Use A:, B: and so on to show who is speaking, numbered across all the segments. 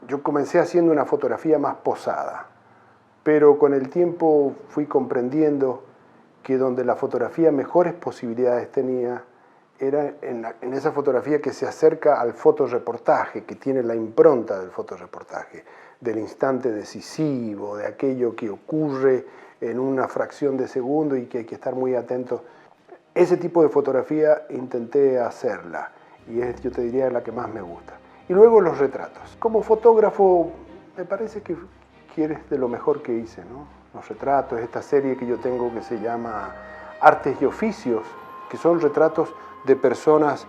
A: Yo comencé haciendo una fotografía más posada, pero con el tiempo fui comprendiendo que donde la fotografía mejores posibilidades tenía era en esa fotografía que se acerca al fotoreportaje, que tiene la impronta del fotoreportaje, del instante decisivo, de aquello que ocurre en una fracción de segundo y que hay que estar muy atento. Ese tipo de fotografía intenté hacerla y es, yo te diría, la que más me gusta. Y luego los retratos. Como fotógrafo me parece que es de lo mejor que hice, ¿no? Los retratos, esta serie que yo tengo que se llama Artes y Oficios, que son retratos de personas,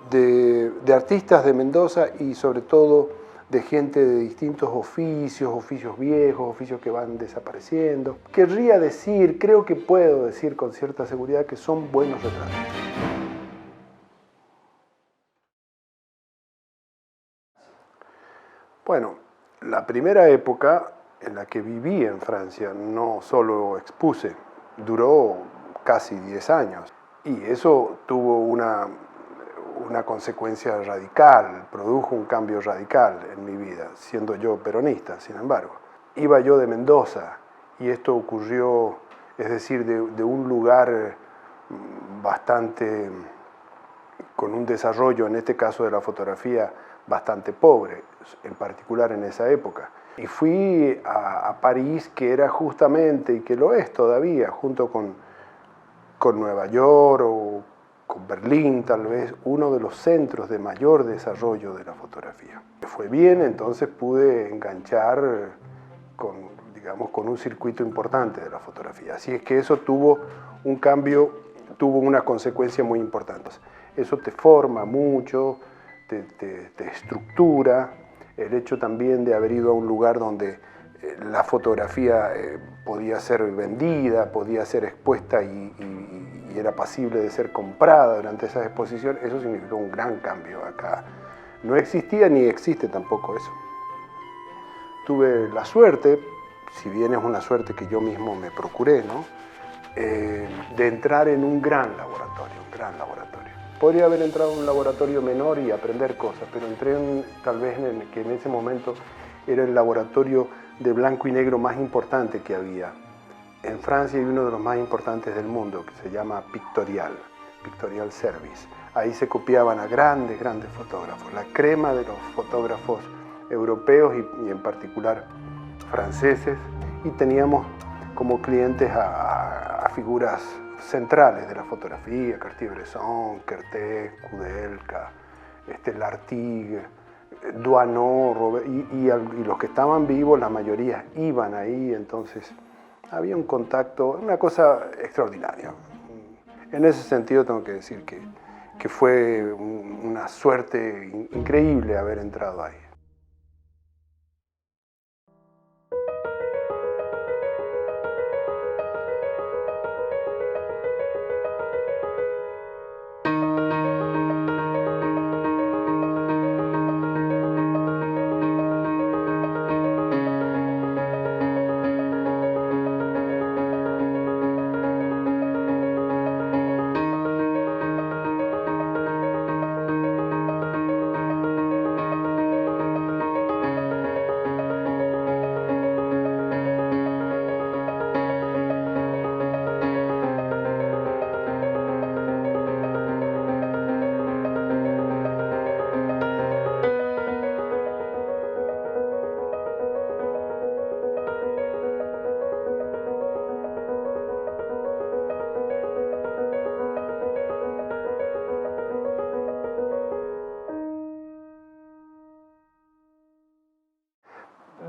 A: de artistas de Mendoza y sobre todo de gente de distintos oficios, oficios viejos, oficios que van desapareciendo. Querría decir, creo que puedo decir con cierta seguridad que son buenos retratos. Bueno, la primera época en la que viví en Francia, no solo expuse, duró casi 10 años. Y eso tuvo una consecuencia radical, produjo un cambio radical en mi vida, siendo yo peronista, sin embargo. Iba yo de Mendoza y esto ocurrió, es decir, de un lugar bastante, con un desarrollo, en este caso de la fotografía, bastante pobre, en particular en esa época. Y fui a París, que era justamente, y que lo es todavía, junto con Nueva York o con Berlín, tal vez, uno de los centros de mayor desarrollo de la fotografía. Me fue bien, entonces pude enganchar digamos, con un circuito importante de la fotografía. Así es que eso tuvo un cambio, tuvo una consecuencia muy importante. Eso te forma mucho, te estructura. El hecho también de haber ido a un lugar donde la fotografía podía ser vendida, podía ser expuesta y era pasible de ser comprada durante esa exposición, eso significó un gran cambio acá. No existía ni existe tampoco eso. Tuve la suerte, si bien es una suerte que yo mismo me procuré, ¿no? De entrar en un gran laboratorio, Podría haber entrado en un laboratorio menor y aprender cosas, pero entré tal vez que en ese momento era el laboratorio de blanco y negro más importante que había en Francia y uno de los más importantes del mundo, que se llama Pictorial Service. Ahí se copiaban a grandes fotógrafos, la crema de los fotógrafos europeos y en particular franceses, y teníamos como clientes a figuras centrales de la fotografía, Cartier-Bresson, Kertész, Kudelka, Lartigue, Doisneau, y los que estaban vivos, la mayoría iban ahí, entonces había un contacto, una cosa extraordinaria. En ese sentido tengo que decir que fue una suerte increíble haber entrado ahí.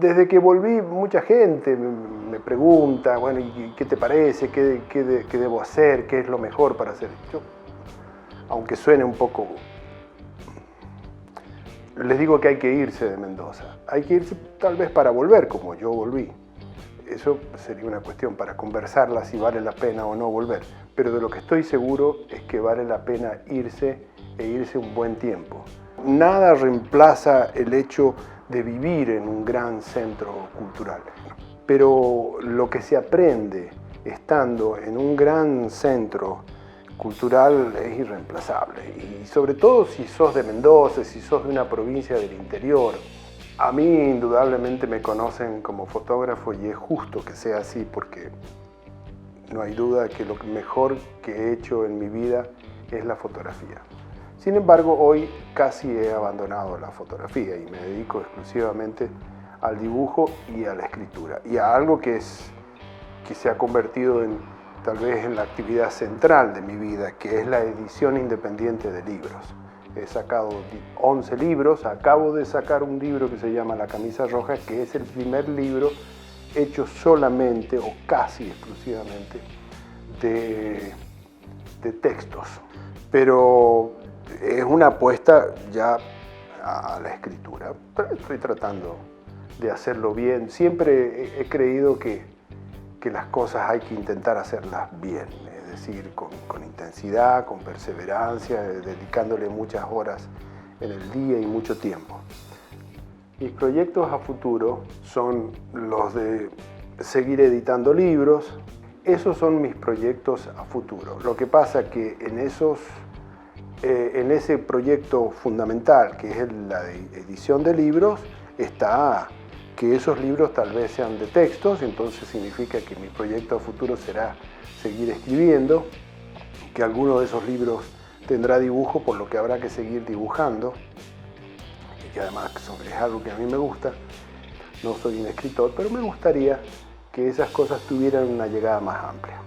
A: Desde que volví, mucha gente me pregunta, bueno, ¿y qué te parece? ¿Qué debo hacer? ¿Qué es lo mejor para hacer? Yo, aunque suene un poco, les digo que hay que irse de Mendoza. Hay que irse tal vez para volver, como yo volví. Eso sería una cuestión para conversarla si vale la pena o no volver. Pero de lo que estoy seguro es que vale la pena irse e irse un buen tiempo. Nada reemplaza el hecho de vivir en un gran centro cultural. Pero lo que se aprende estando en un gran centro cultural es irreemplazable. Y sobre todo si sos de Mendoza, si sos de una provincia del interior, A mí indudablemente me conocen como fotógrafo y es justo que sea así porque no hay duda que lo mejor que he hecho en mi vida es la fotografía. Sin embargo, hoy casi he abandonado la fotografía y me dedico exclusivamente al dibujo y a la escritura y a algo que se ha convertido tal vez en la actividad central de mi vida, que es la edición independiente de libros. He sacado 11 libros, acabo de sacar un libro que se llama La camisa roja, que es el primer libro hecho solamente o casi exclusivamente de textos. Pero es una apuesta ya a la escritura, pero estoy tratando de hacerlo bien. Siempre he creído que las cosas hay que intentar hacerlas bien, es decir, con intensidad, con perseverancia, dedicándole muchas horas en el día y mucho tiempo. Mis proyectos a futuro son los de seguir editando libros. Esos son mis proyectos a futuro. Lo que pasa que en ese proyecto fundamental, que es la de edición de libros, está que esos libros tal vez sean de textos, entonces significa que mi proyecto a futuro será seguir escribiendo, que alguno de esos libros tendrá dibujo, por lo que habrá que seguir dibujando, y que además es algo que a mí me gusta. No soy un escritor, pero me gustaría que esas cosas tuvieran una llegada más amplia.